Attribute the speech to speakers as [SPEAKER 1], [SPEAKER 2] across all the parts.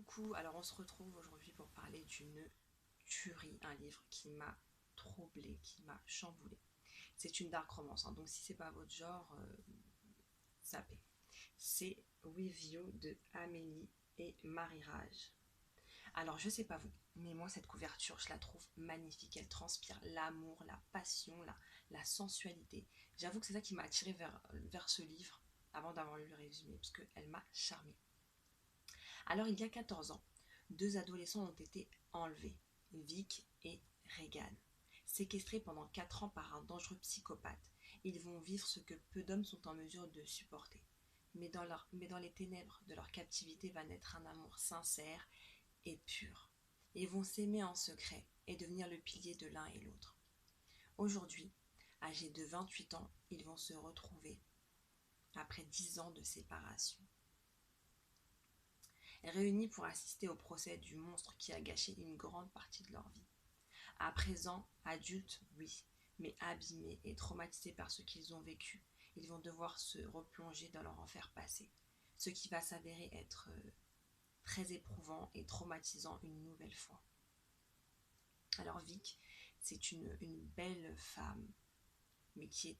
[SPEAKER 1] coucou, alors on se retrouve aujourd'hui pour parler d'une tuerie, un livre qui m'a troublée, qui m'a chamboulée. C'est une dark romance, hein, donc si c'est pas votre genre, zappez. C'est With You de Amélie et Marie Rage. Alors je sais pas vous, mais moi cette couverture je la trouve magnifique, elle transpire l'amour, la passion, la sensualité. J'avoue que c'est ça qui m'a attirée vers ce livre avant d'avoir lu le résumé, parce qu'elle m'a charmée. Alors il y a 14 ans, deux adolescents ont été enlevés, Vic et Regan. Séquestrés pendant 4 ans par un dangereux psychopathe, ils vont vivre ce que peu d'hommes sont en mesure de supporter. Mais dans les ténèbres de leur captivité va naître un amour sincère et pur. Ils vont s'aimer en secret et devenir le pilier de l'un et l'autre. Aujourd'hui, âgés de 28 ans, ils vont se retrouver après 10 ans de séparation. Réunis pour assister au procès du monstre qui a gâché une grande partie de leur vie. À présent, adultes, oui, mais abîmés et traumatisés par ce qu'ils ont vécu, ils vont devoir se replonger dans leur enfer passé, ce qui va s'avérer être très éprouvant et traumatisant une nouvelle fois. Alors Vic, c'est une belle femme, mais qui est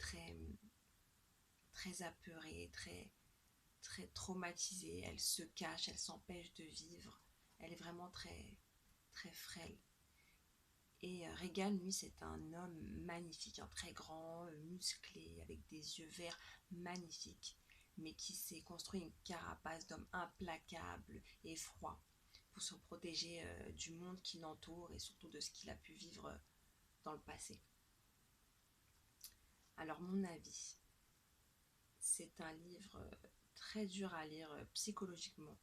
[SPEAKER 1] très apeurée, très traumatisée. Elle se cache, elle s'empêche de vivre. Elle est vraiment très frêle. Et Regan, lui, c'est un homme magnifique, un très grand, musclé, avec des yeux verts magnifiques, mais qui s'est construit une carapace d'homme implacable et froid pour se protéger du monde qui l'entoure et surtout de ce qu'il a pu vivre dans le passé. Alors, mon avis, c'est un livre très dur à lire psychologiquement.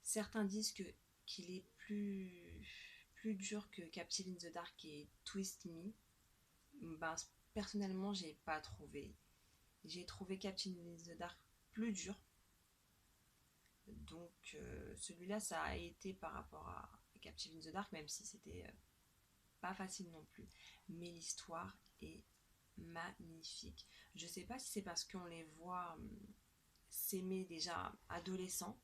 [SPEAKER 1] Certains disent qu'il est plus dur que Captive in the Dark et Twist Me. Ben, personnellement, j'ai pas trouvé. J'ai trouvé Captive in the Dark plus dur. Donc, celui-là, ça a été par rapport à Captive in the Dark, même si c'était pas facile non plus. Mais l'histoire est magnifique. Je sais pas si c'est parce qu'on les voit s'aimer déjà adolescents,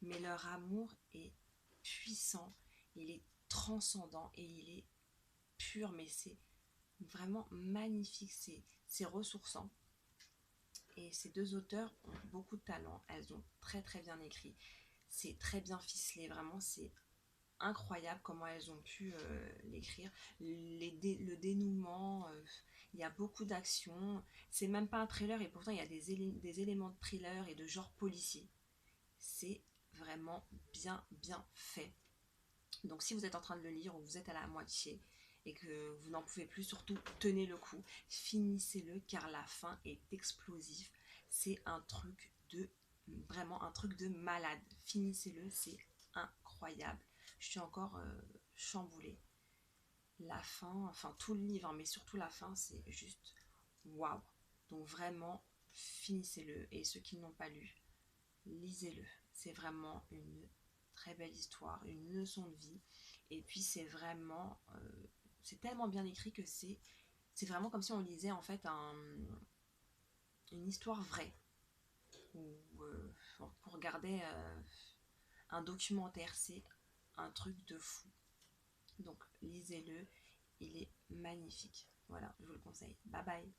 [SPEAKER 1] mais leur amour est puissant, il est transcendant et il est pur, mais c'est vraiment magnifique, c'est ressourçant. Et ces deux auteurs ont beaucoup de talent, elles ont très bien écrit, c'est très bien ficelé, vraiment c'est incroyable comment elles ont pu l'écrire, le dénouement, il y a beaucoup d'action, c'est même pas un thriller et pourtant il y a des éléments de thriller et de genre policier, c'est vraiment bien fait. Donc si vous êtes en train de le lire ou vous êtes à la moitié et que vous n'en pouvez plus, surtout tenez le coup, finissez-le car la fin est explosive. C'est un truc de vraiment un truc de malade. Finissez-le, c'est incroyable. Je suis encore chamboulée. La fin, enfin tout le livre, mais surtout la fin, c'est juste waouh. Donc vraiment, finissez-le. Et ceux qui n'ont pas lu, lisez-le. C'est vraiment une très belle histoire, une leçon de vie. Et puis c'est tellement bien écrit que c'est vraiment comme si on lisait en fait une histoire vraie. Ou pour regarder un documentaire, c'est un truc de fou. Donc lisez-le, il est magnifique. Voilà, je vous le conseille. Bye bye.